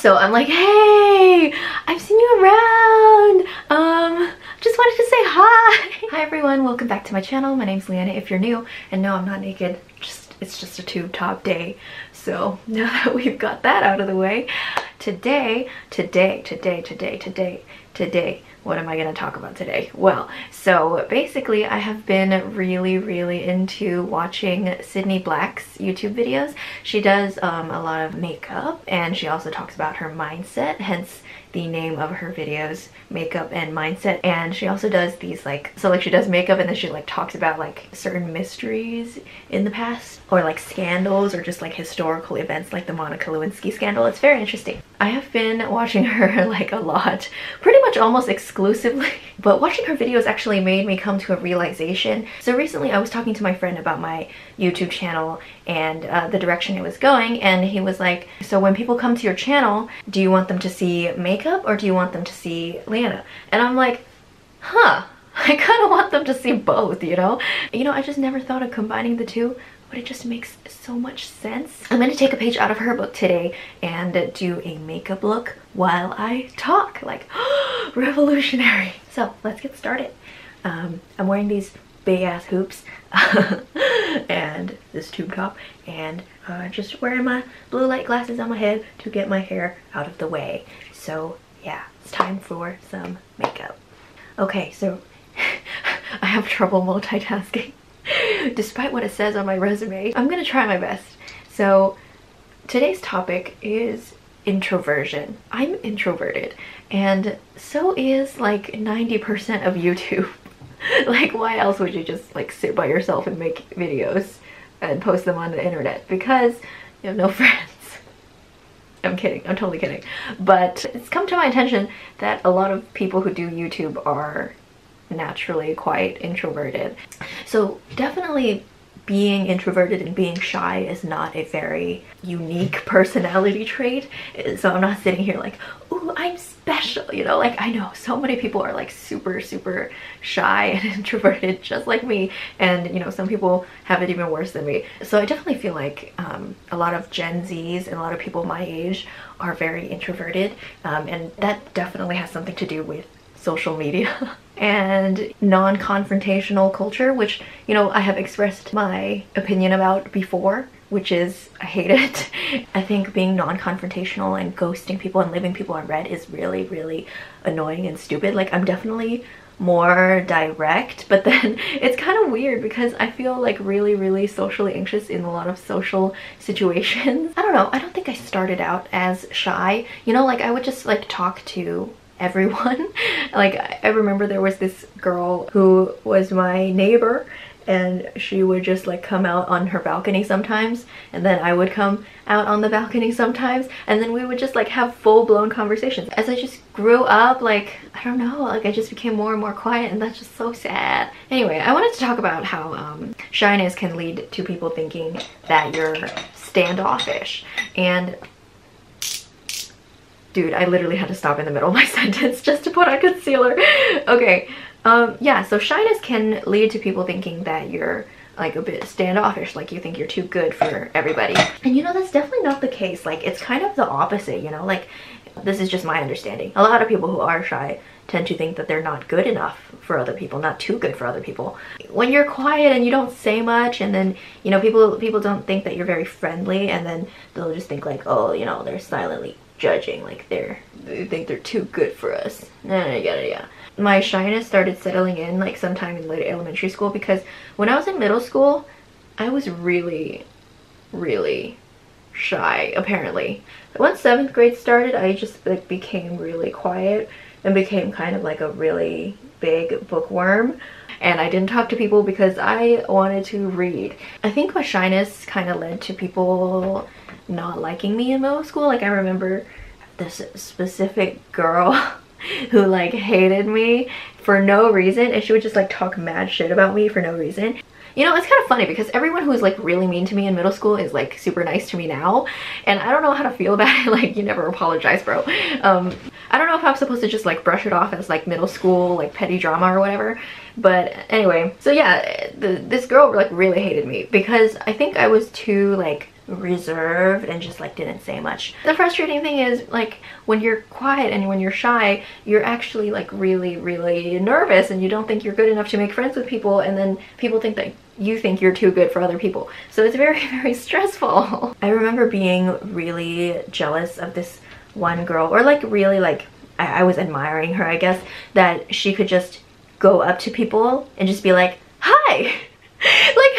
So I'm like, hey, I've seen you around. Just wanted to say hi. Hi everyone, welcome back to my channel. My name's Leanna if you're new, and no, I'm not naked. It's just a tube top day. So now that we've got that out of the way, today, what am I going to talk about today? Well, so basically I have been really into watching Sydney Black's YouTube videos. She does a lot of makeup, and she also talks about her mindset, hence the name of her videos, Makeup and Mindset. And she also does these like, so like she does makeup and then she like talks about like certain mysteries in the past, or like scandals, or just like historical events like the Monica Lewinsky scandal. It's very interesting. I have been watching her like a lot, pretty much almost exclusively, but watching her videos actually made me come to a realization. So recently I was talking to my friend about my YouTube channel and the direction it was going, and he was like, so when people come to your channel, do you want them to see makeup or do you want them to see Leanna? And I'm like, huh, I kind of want them to see both, you know? I just never thought of combining the two, but it just makes so much sense. I'm going to take a page out of her book today and do a makeup look while I talk. Like, revolutionary. So let's get started. I'm wearing these big ass hoops and this tube top, and just wearing my blue light glasses on my head to get my hair out of the way. So yeah, it's time for some makeup. Okay, so I have trouble multitasking despite what it says on my resume. I'm gonna try my best. So today's topic is introversion. I'm introverted, and so is like 90% of YouTube. Like, why else would you just like sit by yourself and make videos and post them on the internet? Because you have no friends. I'm kidding, I'm totally kidding. But it's come to my attention that a lot of people who do YouTube are naturally quite introverted. So definitely being introverted and being shy is not a very unique personality trait. So I'm not sitting here like, ooh, I'm special, you know? Like, I know so many people are like super shy and introverted just like me, and you know, some people have it even worse than me. So I definitely feel like a lot of Gen Zs and a lot of people my age are very introverted, and that definitely has something to do with social media and non-confrontational culture, which, you know, I have expressed my opinion about before, which is I hate it. I think being non-confrontational and ghosting people and leaving people on red is really annoying and stupid. Like, I'm definitely more direct, but then it's kind of weird because I feel like really socially anxious in a lot of social situations. I don't know, I don't think I started out as shy, you know, like I would just like talk to everyone. Like, I remember there was this girl who was my neighbor, and she would just like come out on her balcony sometimes, and then I would come out on the balcony sometimes, and then we would just like have full-blown conversations. As I just grew up, like, I don't know, like I just became more and more quiet, and that's just so sad. Anyway, I wanted to talk about how shyness can lead to people thinking that you're standoffish. And dude, I literally had to stop in the middle of my sentence just to put on concealer. Okay, yeah, so shyness can lead to people thinking that you're like a bit standoffish, like you think you're too good for everybody. And you know, that's definitely not the case. Like, it's kind of the opposite, you know? Like, this is just my understanding. A lot of people who are shy tend to think that they're not good enough for other people, not too good for other people. When you're quiet and you don't say much, and then, you know, people don't think that you're very friendly, and then they'll just think like, oh, you know, they're silently judging, like they think they're too good for us. Yeah. My shyness started settling in like sometime in late elementary school, because when I was in middle school, I was really shy, apparently. Once 7th grade started, I just like became really quiet and became kind of like a really big bookworm, and I didn't talk to people because I wanted to read. I think my shyness kind of led to people not liking me in middle school. Like, I remember this specific girl who like hated me for no reason, and she would just like talk mad shit about me for no reason. You know, it's kind of funny because everyone who was like really mean to me in middle school is like super nice to me now, and I don't know how to feel about it. Like, you never apologize, bro. I don't know if I'm supposed to just like brush it off as like middle school like petty drama or whatever, but anyway. So yeah, this girl like really hated me because I think I was too like reserved and just like didn't say much. The frustrating thing is like when you're quiet and when you're shy, you're actually like really nervous and you don't think you're good enough to make friends with people, and then people think that you think you're too good for other people. So it's very stressful. I remember being really jealous of this one girl, or like really like I was admiring her, I guess, that she could just go up to people and just be like, hi. Like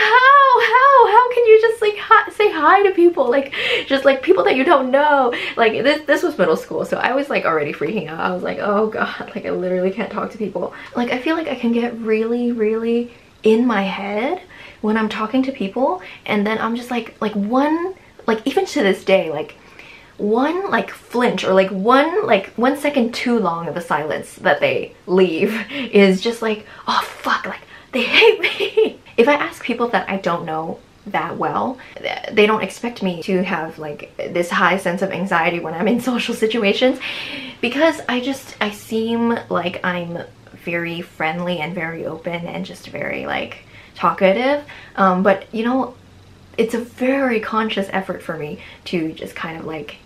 how can you just like say hi to people, like just like people that you don't know? Like this was middle school, so I was like already freaking out. I was like, oh god, like I literally can't talk to people. Like I feel like I can get really in my head when I'm talking to people, and then I'm just like one, like even to this day, like one like flinch or like 1 second too long of a silence that they leave is just like, oh fuck, like they hate me. If I ask people that I don't know that well, they don't expect me to have like this high sense of anxiety when I'm in social situations, because I seem like I'm very friendly and very open and just very like talkative, but you know, it's a very conscious effort for me to just kind of like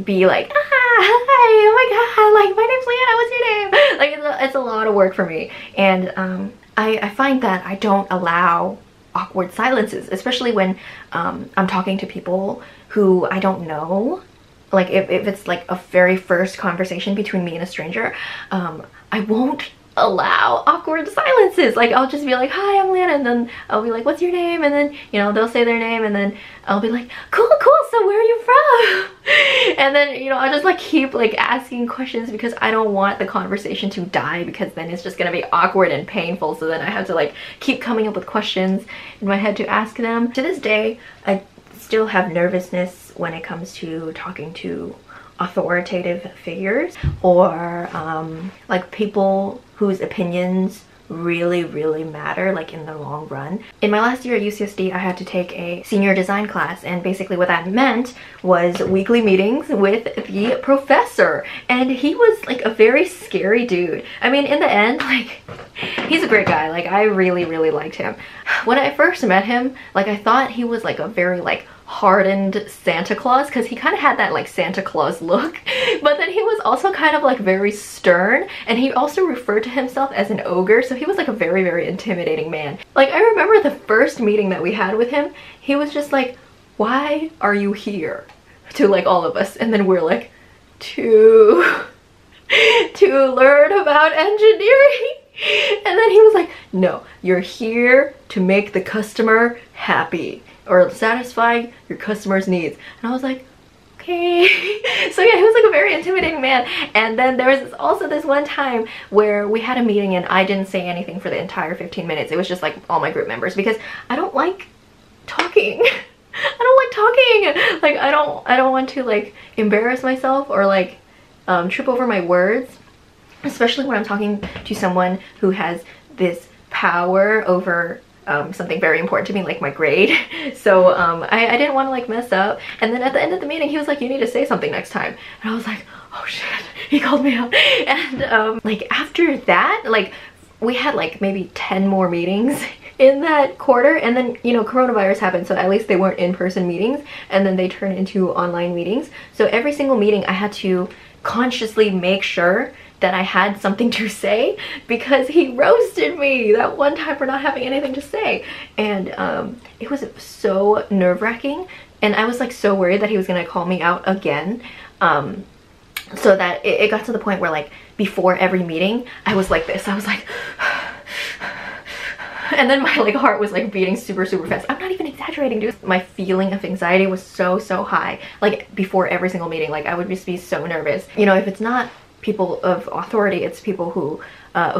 be like, hi, oh my god, like my name's Leanna, what's your name? Like it's a lot of work for me, and I find that I don't allow awkward silences, especially when I'm talking to people who I don't know. Like if it's like a very first conversation between me and a stranger, I won't allow awkward silences. Like I'll just be like, hi, I'm Leanna, and then I'll be like, what's your name? And then, you know, they'll say their name, and then I'll be like, cool, so where are you from? And then, you know, I'll just like keep like asking questions, because I don't want the conversation to die, because then it's just gonna be awkward and painful. So then I have to like keep coming up with questions in my head to ask them. To this day, I still have nervousness when it comes to talking to authoritative figures, or like people whose opinions really matter, like in the long run. In my last year at UCSD, I had to take a senior design class, and basically what that meant was weekly meetings with the professor, and he was like a very scary dude. I mean, in the end, like he's a great guy. Like I really liked him. When I first met him, like I thought he was like a very like hardened Santa Claus, because he kind of had that like Santa Claus look, but then he was also kind of like very stern, and he also referred to himself as an ogre, so he was like a very intimidating man. Like I remember the first meeting that we had with him, he was just like, why are you here? To like all of us, and then we're like, to learn about engineering. And then he was like, no, you're here to make the customer happy, or satisfy your customer's needs. And I was like, okay. So yeah, he was like a very intimidating man. And then there was also this one time where we had a meeting and I didn't say anything for the entire 15 minutes. It was just like all my group members, because I don't like talking. I don't like talking. Like I don't want to like embarrass myself or like trip over my words, especially when I'm talking to someone who has this power over something very important to me, like my grade. So I didn't want to like mess up. And then at the end of the meeting, he was like, you need to say something next time. And I was like, oh shit, he called me out. And like after that, like we had like maybe 10 more meetings in that quarter, and then, you know, coronavirus happened, so at least they weren't in-person meetings, and then they turned into online meetings. So every single meeting I had to consciously make sure that I had something to say, because he roasted me that one time for not having anything to say. And it was so nerve-wracking, and I was like so worried that he was gonna call me out again, so that it got to the point where like before every meeting I was like this, I was like and then my like heart was like beating super fast. I'm not even exaggerating, dude. My feeling of anxiety was so high, like before every single meeting. Like I would just be so nervous. You know, if it's not people of authority, it's people who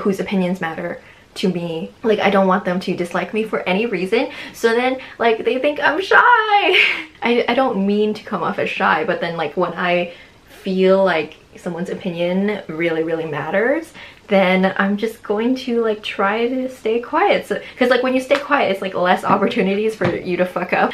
whose opinions matter to me. Like I don't want them to dislike me for any reason, so then like they think I'm shy. I don't mean to come off as shy, but then like when I feel like someone's opinion really matters, then I'm just going to like try to stay quiet. So because like when you stay quiet, it's like less opportunities for you to fuck up.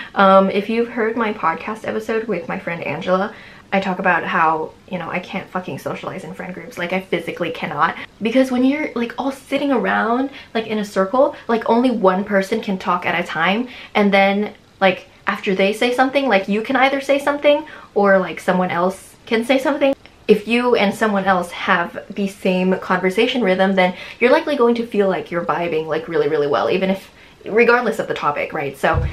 If you've heard my podcast episode with my friend Angela, I talk about how, you know, I can't fucking socialize in friend groups. Like I physically cannot, because when you're like all sitting around like in a circle, like only one person can talk at a time, and then like after they say something, like you can either say something or like someone else can say something. If you and someone else have the same conversation rhythm, then you're likely going to feel like you're vibing like really, really well, even if, regardless of the topic, right? So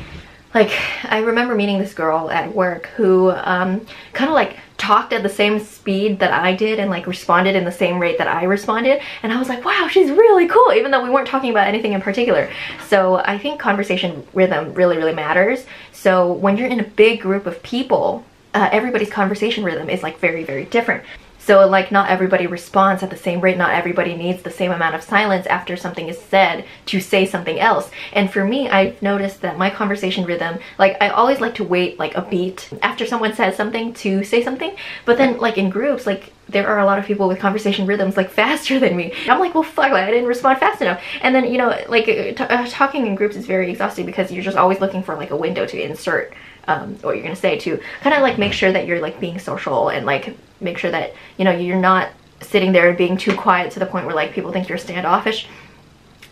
like I remember meeting this girl at work who kind of like talked at the same speed that I did and like responded in the same rate that I responded, and I was like, wow, she's really cool, even though we weren't talking about anything in particular. So I think conversation rhythm really, really matters. So when you're in a big group of people, everybody's conversation rhythm is like very, very different. So like not everybody responds at the same rate, not everybody needs the same amount of silence after something is said to say something else. And for me, I've noticed that my conversation rhythm, like I always like to wait like a beat after someone says something to say something, but then like in groups, like there are a lot of people with conversation rhythms like faster than me. I'm like, well fuck, like, I didn't respond fast enough. And then, you know, like talking in groups is very exhausting because you're just always looking for like a window to insert what you're gonna say, to kind of like make sure that you're like being social and like make sure that, you know, you're not sitting there and being too quiet to the point where like people think you're standoffish.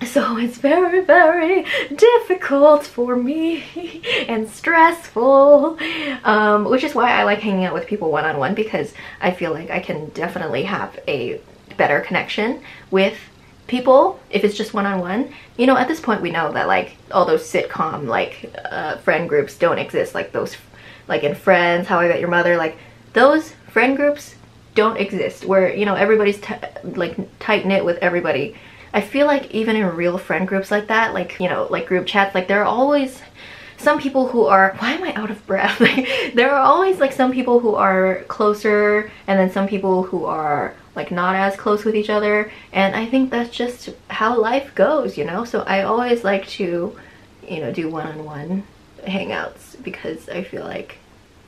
So it's very, very difficult for me and stressful, which is why I like hanging out with people one-on-one, because I feel like I can definitely have a better connection with people if it's just one-on-one. You know, at this point we know that like all those sitcom like friend groups don't exist, like those like in Friends, How I Met Your Mother, like those friend groups don't exist where, you know, everybody's like tight-knit with everybody. I feel like even in real friend groups like that, like, you know, like group chats, like there are always some people who are, why am I out of breath? Like there are always like some people who are closer and then some people who are like not as close with each other, and I think that's just how life goes, you know. So I always like to, you know, do one-on-one hangouts because I feel like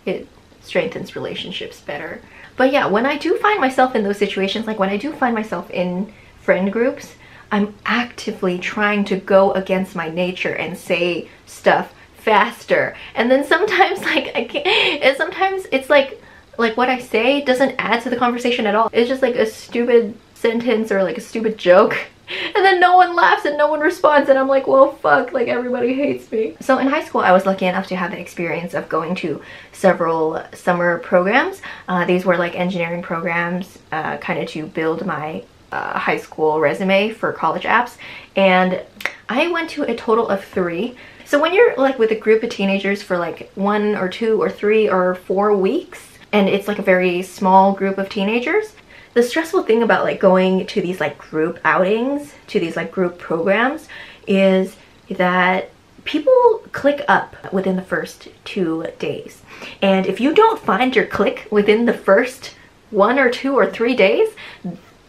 it strengthens relationships better. But yeah, when I do find myself in those situations, like when I do find myself in friend groups, I'm actively trying to go against my nature and say stuff faster, and then sometimes like I can't, and sometimes it's like what I say doesn't add to the conversation at all. It's just like a stupid sentence or like a stupid joke, and then no one laughs and no one responds, and I'm like, well fuck, like everybody hates me. So in high school I was lucky enough to have the experience of going to several summer programs. These were like engineering programs, kind of to build my high school resume for college apps, and I went to a total of 3. So when you're like with a group of teenagers for like 1 or 2 or 3 or 4 weeks, and it's like a very small group of teenagers, the stressful thing about like going to these like group outings, to these like group programs, is that people click up within the first 2 days. And if you don't find your click within the first 1 or 2 or 3 days,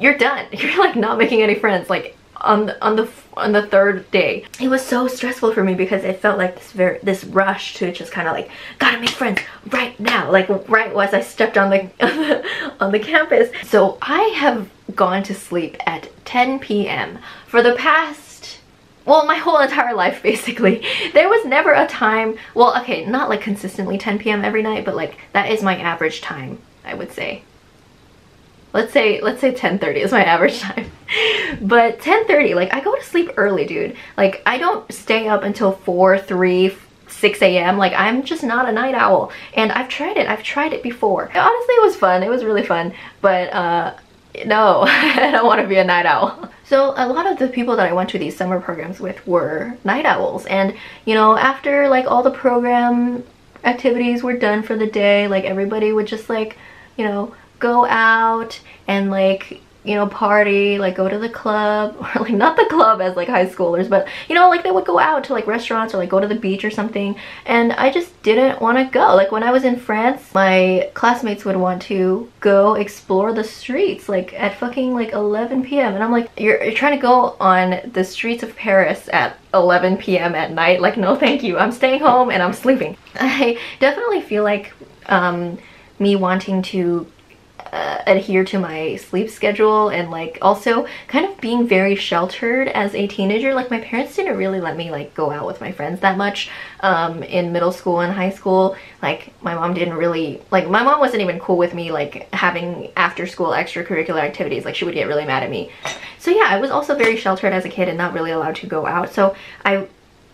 you're done. You're like not making any friends like on the 3rd day. It was so stressful for me because it felt like this rush to just kind of like gotta make friends right now, like right as I stepped on the on the campus. So I have gone to sleep at 10 p.m. for the past, well, my whole entire life basically. There was never a time, well, okay, not like consistently 10 p.m. every night, but like that is my average time, I would say. Let's say 10:30 is my average time. But 10:30, like I go to sleep early, dude. Like I don't stay up until 4, 3, 6 a.m. Like I'm just not a night owl. And I've tried it before. Honestly, it was fun. It was really fun. But no, I don't want to be a night owl. So a lot of the people that I went to these summer programs with were night owls. And you know, after like all the program activities were done for the day, like everybody would just like, you know, go out and like, you know, party, like go to the club, or like not the club as like high schoolers, but you know, like they would go out to like restaurants or like go to the beach or something, and I just didn't want to go. Like when I was in France, my classmates would want to go explore the streets like at fucking like 11 p.m. and I'm like, you're trying to go on the streets of Paris at 11 p.m. at night? Like no thank you, I'm staying home and I'm sleeping. I definitely feel like me wanting to adhere to my sleep schedule and like also kind of being very sheltered as a teenager. Like my parents didn't really let me like go out with my friends that much in middle school and high school. Like my mom didn't really, like my mom wasn't even cool with me like having after school extracurricular activities. Like she would get really mad at me. So yeah, I was also very sheltered as a kid and not really allowed to go out, so I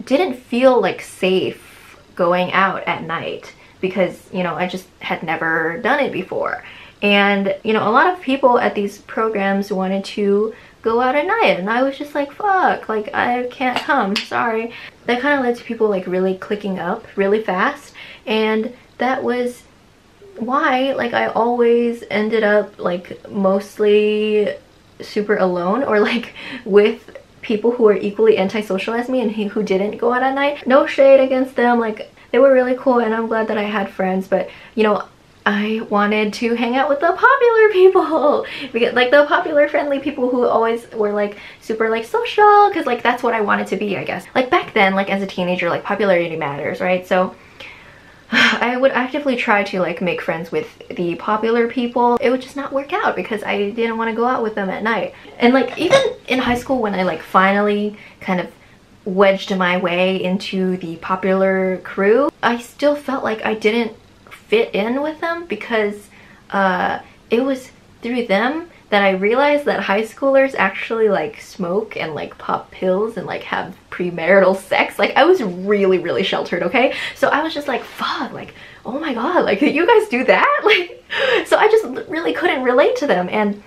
didn't feel like safe going out at night because, you know, I just had never done it before. And, you know, a lot of people at these programs wanted to go out at night, and I was just like, fuck, like, I can't come, sorry. That kind of led to people like really clicking up really fast, and that was why, like, I always ended up like mostly super alone, or like with people who are equally antisocial as me and who didn't go out at night. No shade against them, like, they were really cool and I'm glad that I had friends, but, you know, I wanted to hang out with the popular people, because like the popular friendly people who always were like super like social, because like that's what I wanted to be, I guess. Like back then, like as a teenager, like popularity matters, right? So I would actively try to like make friends with the popular people. It would just not work out because I didn't want to go out with them at night. And like even in high school, when I like finally kind of wedged my way into the popular crew, I still felt like I didn't fit in with them, because it was through them that I realized that high schoolers actually like smoke and like pop pills and like have premarital sex. Like I was really sheltered, okay? So I was just like, fuck, like, oh my god, like you guys do that? Like, so I just really couldn't relate to them and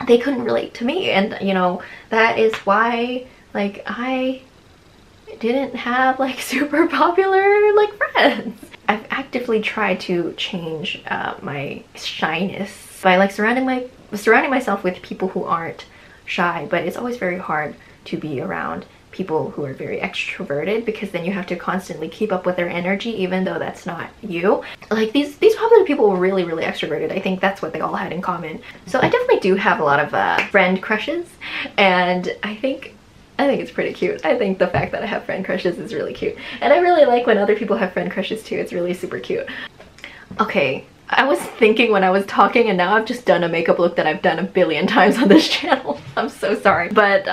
they couldn't relate to me. And you know, that is why like I didn't have like super popular like friends. I've actively tried to change my shyness by like surrounding myself with people who aren't shy, but it's always very hard to be around people who are very extroverted, because then you have to constantly keep up with their energy even though that's not you. Like these popular people were really extroverted. I think that's what they all had in common. So I definitely do have a lot of friend crushes, and I think it's pretty cute. I think the fact that I have friend crushes is really cute. And I really like when other people have friend crushes too. It's really super cute. Okay, I was thinking when I was talking, and now I've just done a makeup look that I've done a billion times on this channel. I'm so sorry. But,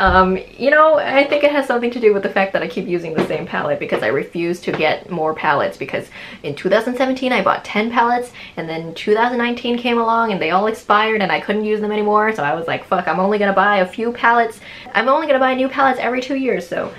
you know, I think it has something to do with the fact that I keep using the same palette, because I refuse to get more palettes, because in 2017 I bought 10 palettes, and then 2019 came along and they all expired and I couldn't use them anymore. So I was like, fuck, I'm only gonna buy a few palettes. I'm only gonna buy new palettes every 2 years, so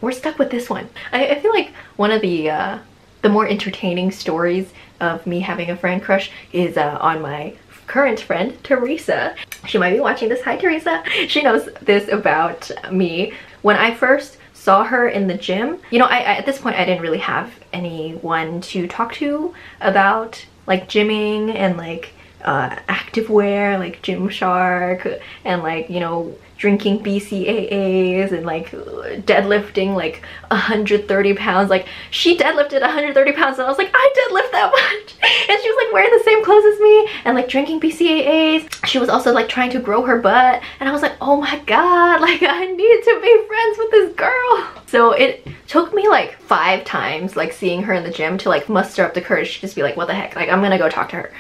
we're stuck with this one. I feel like one of the more entertaining stories of me having a friend crush is on my current friend, Teresa. She might be watching this. Hi, Teresa. She knows this about me. When I first saw her in the gym, you know, I at this point I didn't really have anyone to talk to about like gymming and like activewear, like Gymshark, and like, you know, drinking BCAAs and like deadlifting like 130 pounds. Like she deadlifted 130 pounds and I was like, I deadlift that much. And she was like wearing the same clothes as me and like drinking BCAAs. She was also like trying to grow her butt, and I was like, oh my god, like I need to be friends with this girl. So it took me like 5 times like seeing her in the gym to like muster up the courage to just be like, what the heck, like I'm gonna go talk to her.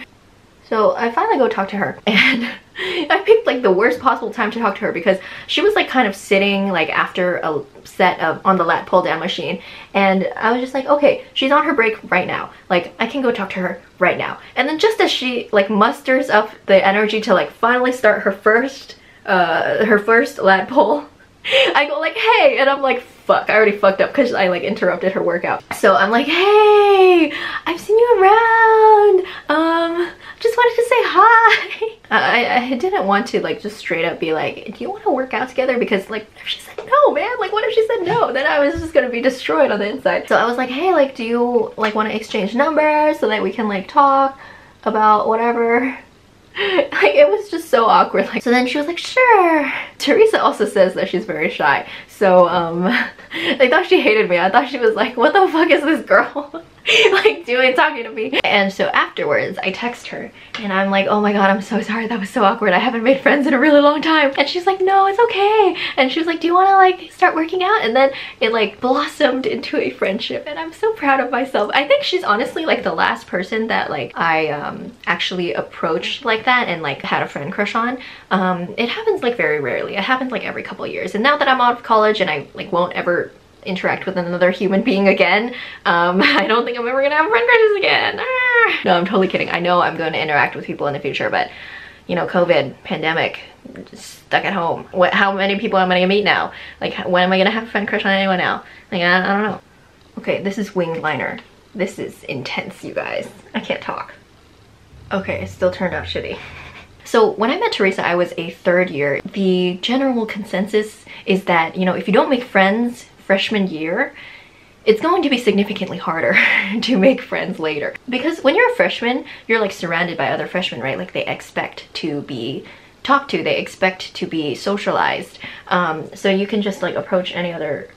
So I finally go talk to her, and I picked like the worst possible time to talk to her, because she was like kind of sitting like after a set of on the lat pull down machine, and I was just like, okay, she's on her break right now, like I can go talk to her right now. And then just as she like musters up the energy to like finally start her first lat pull, I go like, hey, and I'm like, fuck, I already fucked up because I like interrupted her workout. So I'm like, hey, I've seen you around, just wanted to say hi. I didn't want to like just straight up be like, do you want to work out together? Because like if she said no, man, like what if she said no? Then I was just gonna be destroyed on the inside. So I was like, hey, like do you like want to exchange numbers so that we can like talk about whatever? Like it was just so awkward. Like, so then she was like, sure. Teresa also says that she's very shy, so I thought she hated me. I thought she was like, what the fuck is this girl like doing talking to me? And so afterwards I text her and I'm like, oh my god, I'm so sorry, that was so awkward, I haven't made friends in a really long time. And she's like, no, it's okay. And she was like, do you want to like start working out? And then it like blossomed into a friendship, and I'm so proud of myself. I think she's honestly like the last person that like I actually approached like that and like had a friend crush on. It happens like very rarely. It happens like every couple of years, and now that I'm out of college and I like won't ever interact with another human being again, I don't think I'm ever gonna have friend crushes again. No, I'm totally kidding. I know I'm going to interact with people in the future, but you know, COVID, pandemic, just stuck at home. How many people am I gonna meet now? Like when am I gonna have a friend crush on anyone now? Like I don't know. Okay, this is winged liner. This is intense, you guys. I can't talk. Okay, it still turned out shitty. So when I met Teresa, I was a third year. The general consensus is that, you know, if you don't make friends freshman year, it's going to be significantly harder to make friends later. Because when you're a freshman, you're like surrounded by other freshmen, right? Like they expect to be talked to, they expect to be socialized. So you can just like approach any other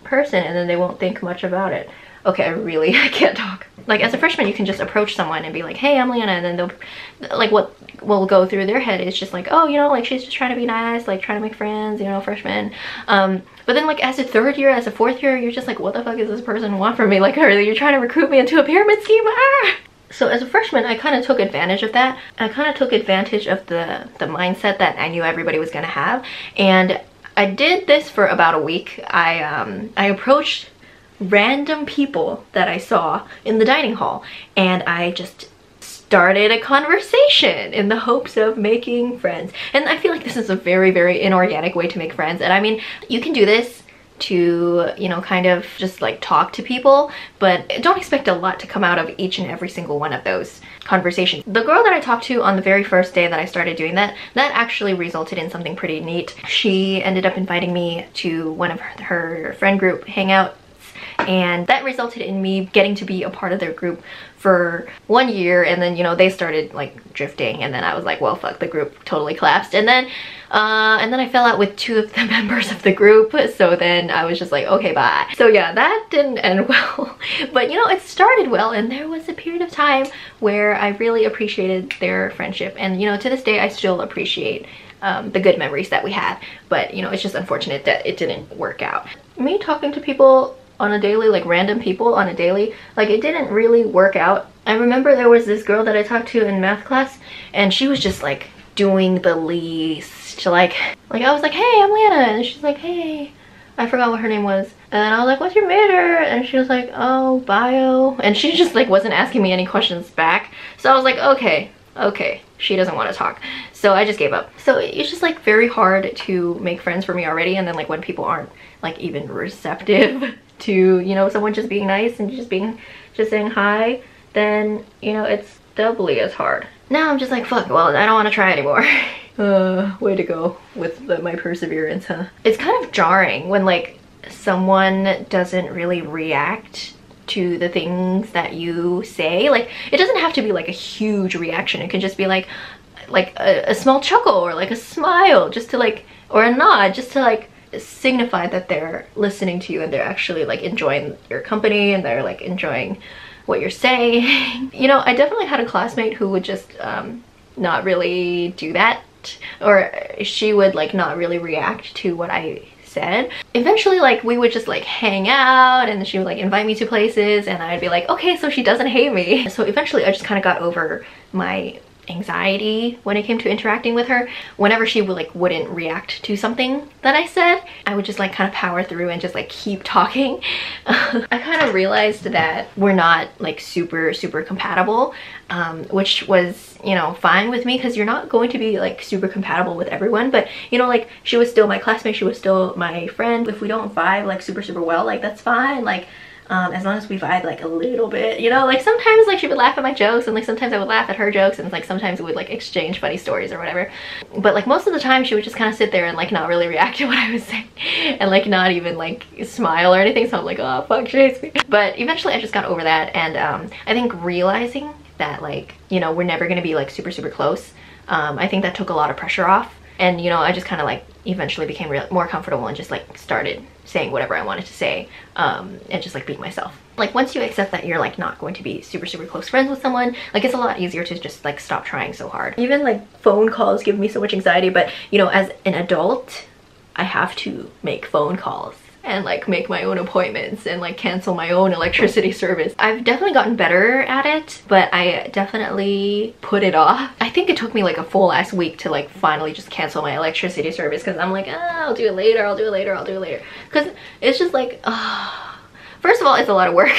person and then they won't think much about it. Okay, I can't talk. Like as a freshman, you can just approach someone and be like, hey, I'm Leanna, and then they'll, like what will go through their head is just like, oh, you know, like she's just trying to be nice, like trying to make friends, you know, freshman. But then like as a third year, as a fourth year, you're just like, what the fuck does this person want from me? Like, are you trying to recruit me into a pyramid scheme? Ah! So as a freshman, I kind of took advantage of that. I kind of took advantage of the mindset that I knew everybody was gonna have. And I did this for about a week. I approached random people that I saw in the dining hall and I just started a conversation in the hopes of making friends. And I feel like this is a very, very inorganic way to make friends. And I mean, you can do this to, you know, kind of just like talk to people, but don't expect a lot to come out of each and every single one of those conversations. The girl that I talked to on the very first day that I started doing that actually resulted in something pretty neat. She ended up inviting me to one of her friend group hangouts, and that resulted in me getting to be a part of their group for 1 year. And then, you know, they started like drifting, and then I was like, well, fuck, the group totally collapsed. And then I fell out with 2 of the members of the group, so then I was just like, okay, bye. So yeah, that didn't end well, but you know, it started well, and there was a period of time where I really appreciated their friendship. And you know, to this day I still appreciate the good memories that we had, but you know, it's just unfortunate that it didn't work out. Me talking to people on a daily, like random people on a daily, like it didn't really work out. I remember there was this girl that I talked to in math class, and she was just like doing the least. Like I was like, hey, I'm Lana, and she's like, hey, I forgot what her name was. And I was like, what's your major? And she was like, oh, bio. And she just like wasn't asking me any questions back. So I was like, okay, she doesn't want to talk. So I just gave up. So it's just like very hard to make friends for me already. And then like when people aren't like even receptive to, you know, someone just being nice and just saying hi, then, you know, it's doubly as hard. Now I'm just like, fuck, well, I don't want to try anymore. Way to go with my perseverance, huh? It's kind of jarring when like someone doesn't really react to the things that you say. Like it doesn't have to be like a huge reaction. It can just be like a small chuckle or like a smile, just to like, or a nod, just to like signify that they're listening to you and they're actually like enjoying your company and they're like enjoying what you're saying. You know, I definitely had a classmate who would just not really do that, or she would like not really react to what I said. Eventually, like we would just like hang out, and she would like invite me to places, and I'd be like, okay, so she doesn't hate me. So eventually I just kind of got over my anxiety when it came to interacting with her. Whenever she would like wouldn't react to something that I said, I would just like kind of power through and just like keep talking. I kind of realized that we're not like super compatible, which was, you know, fine with me, because you're not going to be like super compatible with everyone. But you know, like she was still my classmate, she was still my friend. If we don't vibe like super well, like that's fine. Like as long as we vibe like a little bit, you know, like sometimes like she would laugh at my jokes, and like sometimes I would laugh at her jokes, and like sometimes we would like exchange funny stories or whatever. But like most of the time she would just kind of sit there and like not really react to what I was saying, and like not even like smile or anything. So I'm like, oh fuck, she hates me. But eventually I just got over that, and I think realizing that like, you know, we're never gonna be like super close, I think that took a lot of pressure off. And you know, I just kind of like eventually became more comfortable and just like started saying whatever I wanted to say, and just like being myself. Like once you accept that you're like not going to be super close friends with someone, like it's a lot easier to just like stop trying so hard. Even like phone calls give me so much anxiety, but you know, as an adult I have to make phone calls and like make my own appointments and like cancel my own electricity service. I've definitely gotten better at it, but I definitely put it off. I think it took me like a full ass week to like finally just cancel my electricity service, because I'm like, I'll do it later, I'll do it later, I'll do it later. Because it's just like, first of all, it's a lot of work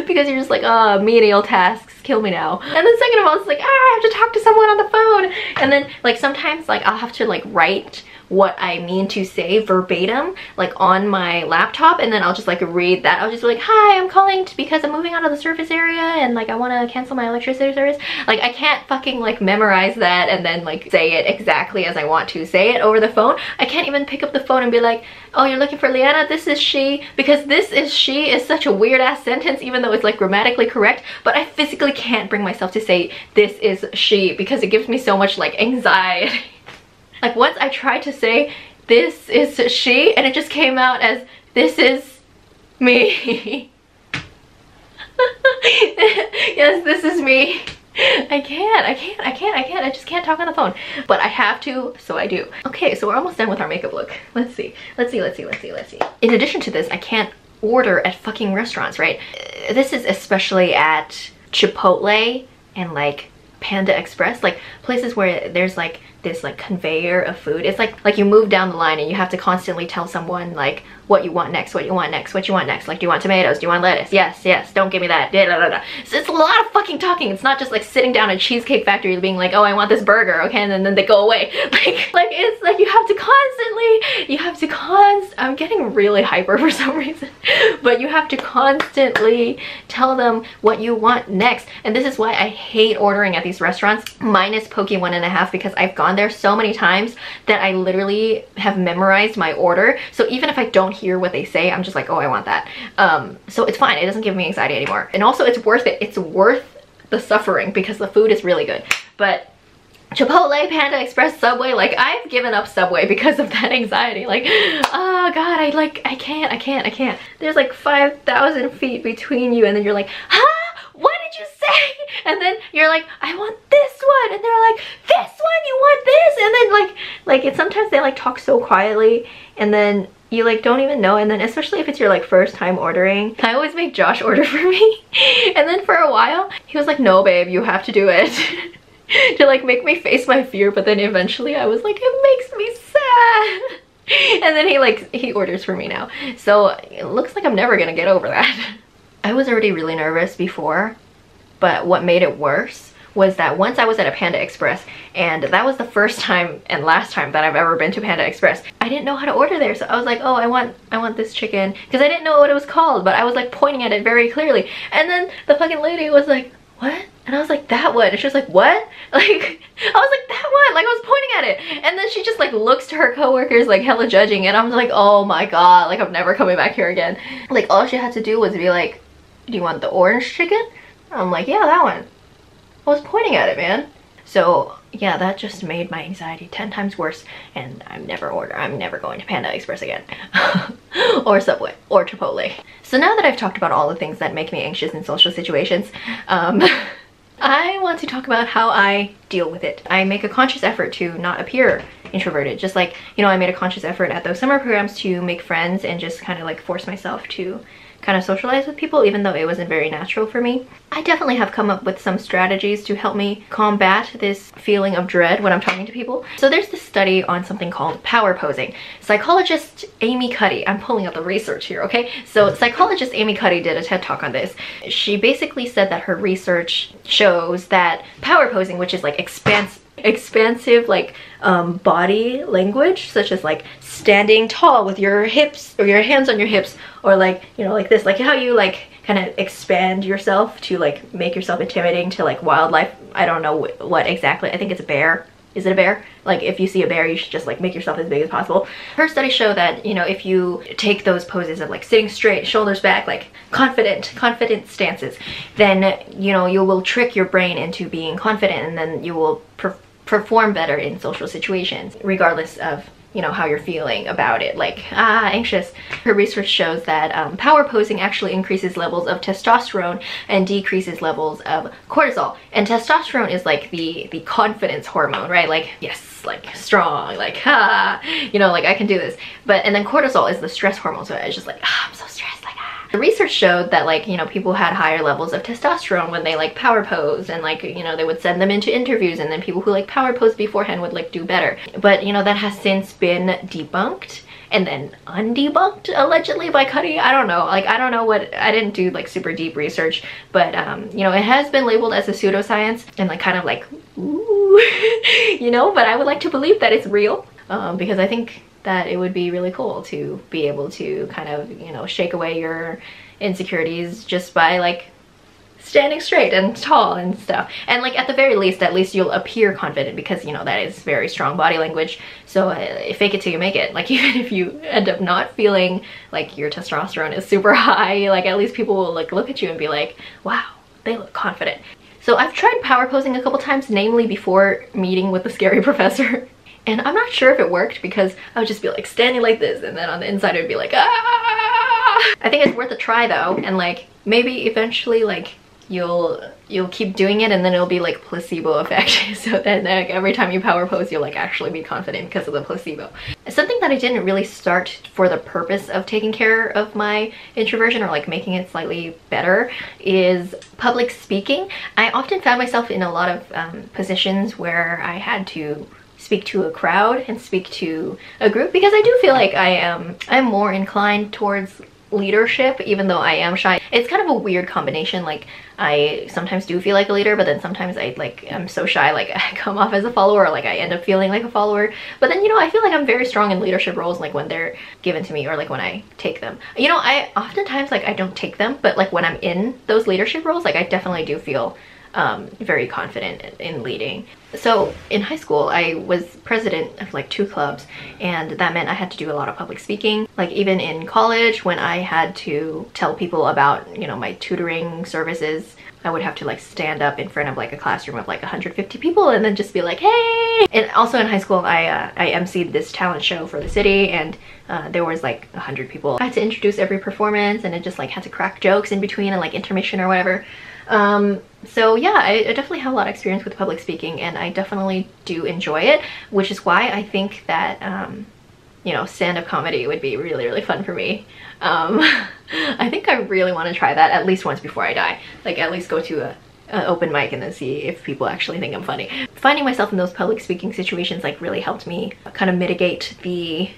because you're just like, menial tasks, kill me now. And then second of all, it's like, I have to talk to someone on the phone. And then like sometimes like I'll have to like write what I mean to say verbatim, like on my laptop, and then I'll just like read that. I'll just be like, hi, I'm calling because I'm moving out of the service area and like I want to cancel my electricity service. Like I can't fucking like memorize that and then like say it exactly as I want to say it over the phone. I can't even pick up the phone and be like, oh, you're looking for Leanna, this is she, because this is she is such a weird ass sentence even though it's like grammatically correct, but I physically can't bring myself to say this is she because it gives me so much like anxiety. Like once I tried to say this is she and it just came out as this is me. Yes, this is me. I just can't talk on the phone, but I have to, so I do. Okay, so we're almost done with our makeup look. Let's see. In addition to this, I can't order at fucking restaurants, right? This is especially at Chipotle and like Panda Express, like places where there's like this like conveyor of food. It's like you move down the line and you have to constantly tell someone like what you want next, what you want next, what you want next. Like, do you want tomatoes? Do you want lettuce? Yes, yes, don't give me that. Da, da, da, da. So it's a lot of fucking talking. It's not just like sitting down at Cheesecake Factory being like, oh, I want this burger, okay, and then they go away. Like it's like you have to I'm getting really hyper for some reason, but you have to constantly tell them what you want next. And this is why I hate ordering at these restaurants, minus Poke 1.5, because I've gone there so many times that I literally have memorized my order. So even if I don't hear what they say, I'm just like, oh, I want that. So it's fine. It doesn't give me anxiety anymore. And also it's worth it. It's worth the suffering because the food is really good. But Chipotle, Panda Express, Subway, like I've given up Subway because of that anxiety. Like, oh God, I can't. There's like 5,000 feet between you and then you're like, huh? What did you say? And then you're like, I want this one. And they're like, this one, you want this? And then like it's sometimes they like talk so quietly and then you like don't even know. And then especially if it's your like first time ordering, I always make Josh order for me. And then for a while he was like, no babe, you have to do it. To like make me face my fear, but then eventually I was like, it makes me sad. And then he orders for me now. So it looks like I'm never gonna get over that. I was already really nervous before, but what made it worse was that once I was at a Panda Express, and that was the first time and last time that I've ever been to Panda Express, I didn't know how to order there. So I was like, oh, I want this chicken, because I didn't know what it was called, but I was like pointing at it very clearly. And then the fucking lady was like, what? And I was like, that one. And she was like, what? Like, I was like, that one. Like, I was pointing at it. And then she just like looks to her coworkers like hella judging, and I'm like, oh my God, like I'm never coming back here again. Like all she had to do was be like, do you want the orange chicken? I'm like, yeah, that one. I was pointing at it, man. So yeah, that just made my anxiety 10 times worse, and I'm never going to Panda Express again. Or Subway or Chipotle. So now that I've talked about all the things that make me anxious in social situations, I want to talk about how I deal with it. I make a conscious effort to not appear introverted. Just like, you know, I made a conscious effort at those summer programs to make friends and just kind of like force myself to kind of socialize with people, even though it wasn't very natural for me. I definitely have come up with some strategies to help me combat this feeling of dread when I'm talking to people. So there's this study on something called power posing. Psychologist Amy Cuddy, I'm pulling out the research here, okay? So psychologist Amy Cuddy did a TED Talk on this. She basically said that her research shows that power posing, which is like expansive like body language, such as like standing tall with your hips or your hands on your hips, or like, you know, like this, like how you like kind of expand yourself to like make yourself intimidating to like wildlife. I don't know what exactly. I think it's a bear. Is it a bear? Like if you see a bear, you should just like make yourself as big as possible. Her studies show that, you know, if you take those poses of like sitting straight, shoulders back, like confident stances, then, you know, you will trick your brain into being confident, and then you will perform better in social situations, regardless of, you know, how you're feeling about it, like anxious. Her research shows that power posing actually increases levels of testosterone and decreases levels of cortisol. And testosterone is like the confidence hormone, right? Like, yes, like strong, like you know, like I can do this. But and then cortisol is the stress hormone, so it's just like I'm so stressed, like The research showed that, like, you know, people had higher levels of testosterone when they like power pose, and like, you know, they would send them into interviews, and then people who like power pose beforehand would like do better. But, you know, that has since been debunked and then undebunked allegedly by Cuddy. I don't know, like, I don't know what, I didn't do like super deep research, but you know, it has been labeled as a pseudoscience and like kind of like, ooh, you know, but I would like to believe that it's real. because I think that it would be really cool to be able to kind of, you know, shake away your insecurities just by like standing straight and tall and stuff. And like at the very least, at least you'll appear confident, because you know that is very strong body language. So fake it till you make it. Like even if you end up not feeling like your testosterone is super high, like at least people will like look at you and be like, wow, they look confident. So I've tried power posing a couple times, namely before meeting with the scary professor. And I'm not sure if it worked, because I would just be like standing like this, and then on the inside it would be like, ah! I think it's worth a try though, and like maybe eventually like you'll keep doing it, and then it'll be like placebo effect. So then like every time you power pose, you'll like actually be confident because of the placebo. Something that I didn't really start for the purpose of taking care of my introversion or like making it slightly better is public speaking. I often found myself in a lot of positions where I had to speak to a crowd and speak to a group, because I do feel like I'm more inclined towards leadership, even though I am shy. It's kind of a weird combination. Like I sometimes do feel like a leader, but then sometimes I'm so shy, like I come off as a follower, or like I end up feeling like a follower. But then, you know, I feel like I'm very strong in leadership roles, like when they're given to me or like when I take them. You know, I oftentimes like I don't take them, but like when I'm in those leadership roles, like I definitely do feel very confident in leading. So in high school, I was president of like 2 clubs, and that meant I had to do a lot of public speaking. Like even in college, when I had to tell people about, you know, my tutoring services, I would have to like stand up in front of like a classroom of like 150 people and then just be like, hey! And also in high school, I emceed this talent show for the city, and there was like 100 people. I had to introduce every performance, and it just like had to crack jokes in between and like intermission or whatever. So yeah, I definitely have a lot of experience with public speaking, and I definitely do enjoy it, which is why I think that, you know, stand-up comedy would be really, really fun for me. I think I really want to try that at least once before I die. Like at least go to an open mic and then see if people actually think I'm funny. Finding myself in those public speaking situations like really helped me kind of mitigate the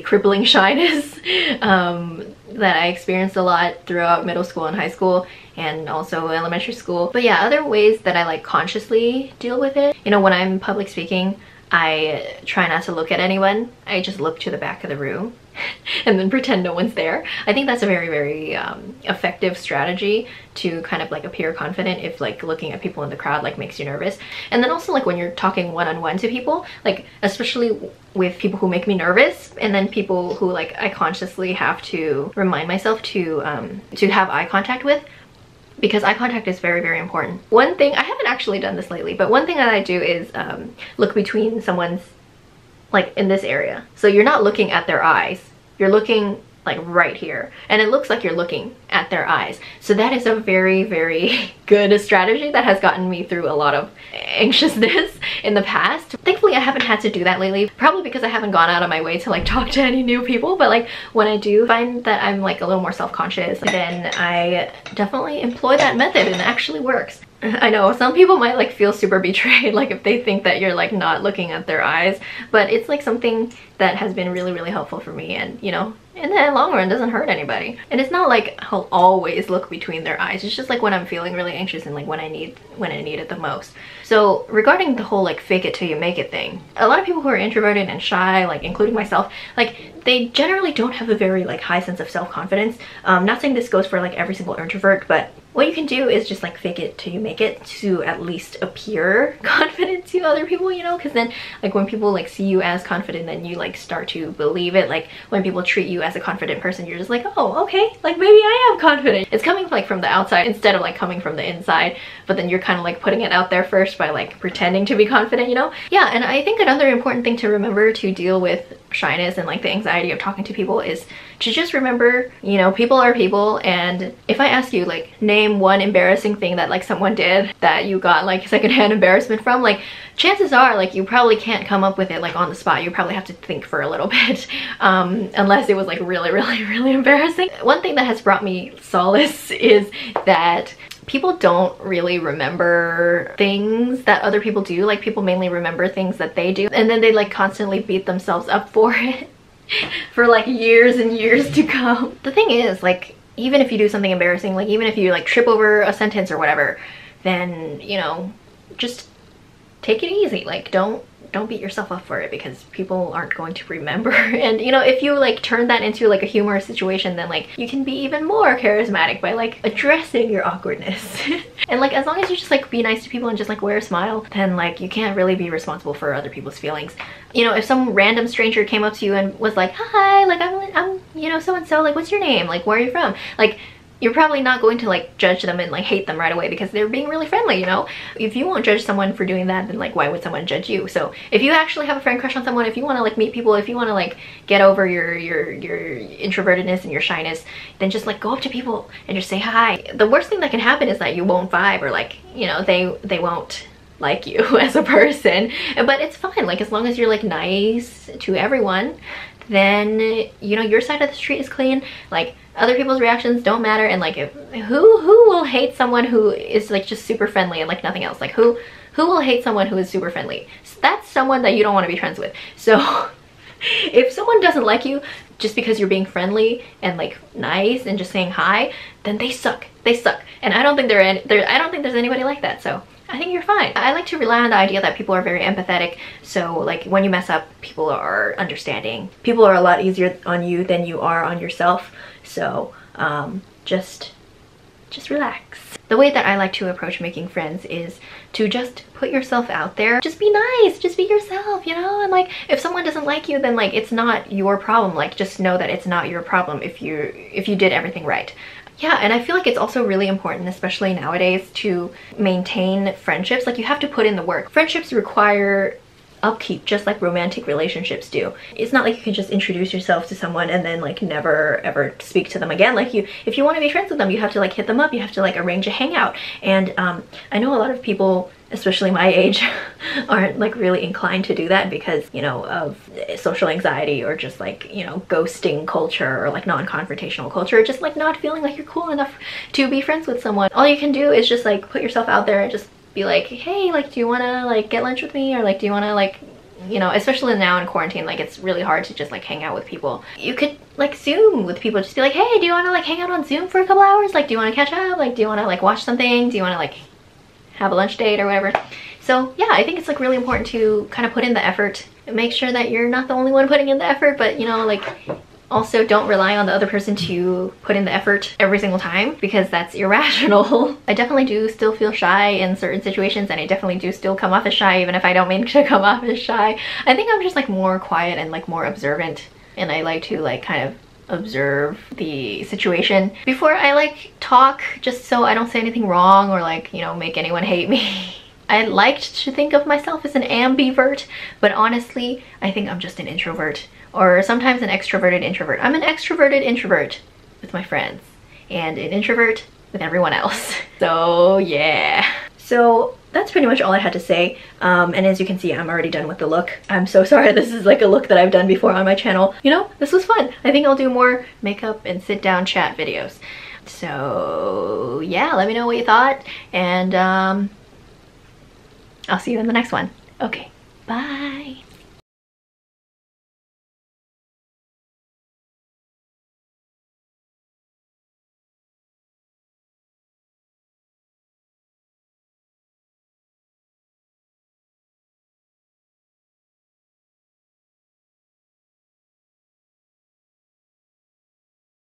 crippling shyness that I experienced a lot throughout middle school and high school, and also elementary school. But yeah, other ways that I like consciously deal with it, you know, when I'm public speaking, I try not to look at anyone. I just look to the back of the room and then pretend no one's there. I think that's a very, very effective strategy to kind of like appear confident if like looking at people in the crowd like makes you nervous. And then also like when you're talking one-on-one to people, like especially with people who make me nervous, and then people who like I consciously have to remind myself to have eye contact with, because eye contact is very, very important. One thing, I haven't actually done this lately, but one thing that I do is look between someone's, like in this area. So you're not looking at their eyes, you're looking like right here, and it looks like you're looking at their eyes. So that is a very, very good strategy that has gotten me through a lot of anxiousness in the past. Thankfully I haven't had to do that lately, probably because I haven't gone out of my way to like talk to any new people, but like when I do find that I'm like a little more self-conscious, then I definitely employ that method, and it actually works. I know some people might like feel super betrayed, like if they think that you're like not looking at their eyes, but it's like something that has been really, really helpful for me, and you know, in the long run doesn't hurt anybody. And it's not like I'll always look between their eyes, it's just like when I'm feeling really anxious and like when I need it the most. So regarding the whole like fake it till you make it thing, a lot of people who are introverted and shy, like including myself, like they generally don't have a very like high sense of self-confidence. Not saying this goes for like every single introvert, but what you can do is just like fake it till you make it to at least appear confident to other people, you know, because then like when people like see you as confident, then you like start to believe it. Like when people treat you as a confident person, you're just like, oh, okay, like maybe I am confident. It's coming like from the outside instead of like coming from the inside, but then you're kind of like putting it out there first by like pretending to be confident, you know? Yeah, and I think another important thing to remember to deal with shyness and like the anxiety of talking to people is to just remember, you know, people are people. And if I ask you like name one embarrassing thing that like someone did that you got like secondhand embarrassment from, like chances are like you probably can't come up with it like on the spot. You probably have to think for a little bit, unless it was like really, really, really embarrassing. One thing that has brought me solace is that people don't really remember things that other people do. Like people mainly remember things that they do, and then they like constantly beat themselves up for it for like years and years to come. The thing is, like, even if you do something embarrassing, like even if you like trip over a sentence or whatever, then, you know, just take it easy. Like don't beat yourself up for it, because people aren't going to remember. And you know, if you like turn that into like a humorous situation, then like you can be even more charismatic by like addressing your awkwardness. And like as long as you just like be nice to people and just like wear a smile, then like you can't really be responsible for other people's feelings. You know, if some random stranger came up to you and was like, hi, like I'm you know, so and so, like what's your name, like where are you from, like you're probably not going to like judge them and like hate them right away, because they're being really friendly, you know? If you won't judge someone for doing that, then like why would someone judge you? So if you actually have a friend crush on someone, if you want to like meet people, if you want to like get over your introvertedness and your shyness, then just like go up to people and just say hi. The worst thing that can happen is that you won't vibe, or like, you know, they won't like you as a person. But it's fine, like as long as you're like nice to everyone, then you know your side of the street is clean. Like other people's reactions don't matter. And like if, who will hate someone who is like just super friendly and like nothing else? Like who will hate someone who is super friendly? That's someone that you don't want to be friends with. So if someone doesn't like you just because you're being friendly and like nice and just saying hi, then they suck. They suck. And I don't think I don't think there's anybody like that. So I think you're fine. I like to rely on the idea that people are very empathetic. So like when you mess up, people are understanding. People are a lot easier on you than you are on yourself. So just relax. The way that I like to approach making friends is to just put yourself out there. Just be nice, just be yourself, you know? And like if someone doesn't like you, then like it's not your problem. Like just know that it's not your problem if you did everything right. Yeah, and I feel like it's also really important, especially nowadays, to maintain friendships. Like you have to put in the work. Friendships require upkeep, just like romantic relationships do. It's not like you can just introduce yourself to someone and then like never ever speak to them again. Like if you want to be friends with them, you have to like hit them up, you have to like arrange a hangout. And I know a lot of people, especially my age, aren't like really inclined to do that because, you know, of social anxiety, or just like, you know, ghosting culture, or like non-confrontational culture, or just like not feeling like you're cool enough to be friends with someone. All you can do is just like put yourself out there and just be like, hey, like do you want to like get lunch with me, or like do you want to like, you know, especially now in quarantine, like it's really hard to just like hang out with people. You could like Zoom with people, just be like, hey, do you want to like hang out on Zoom for a couple hours? Like do you want to catch up? Like do you want to like watch something? Do you want to like have a lunch date or whatever? So yeah, I think it's like really important to kind of put in the effort, make sure that you're not the only one putting in the effort, but you know, like also don't rely on the other person to put in the effort every single time, because that's irrational. I definitely do still feel shy in certain situations, and I definitely do still come off as shy even if I don't mean to come off as shy. I think I'm just like more quiet and like more observant, and I like to like kind of observe the situation before I like talk, just so I don't say anything wrong or like, you know, make anyone hate me. I liked to think of myself as an ambivert, but honestly, I think I'm just an introvert, or sometimes an extroverted introvert. I'm an extroverted introvert with my friends, and an introvert with everyone else. So yeah. So that's pretty much all I had to say. And as you can see, I'm already done with the look. I'm so sorry, this is like a look that I've done before on my channel. You know, this was fun. I think I'll do more makeup and sit down chat videos. So yeah, let me know what you thought, and I'll see you in the next one. Okay, bye.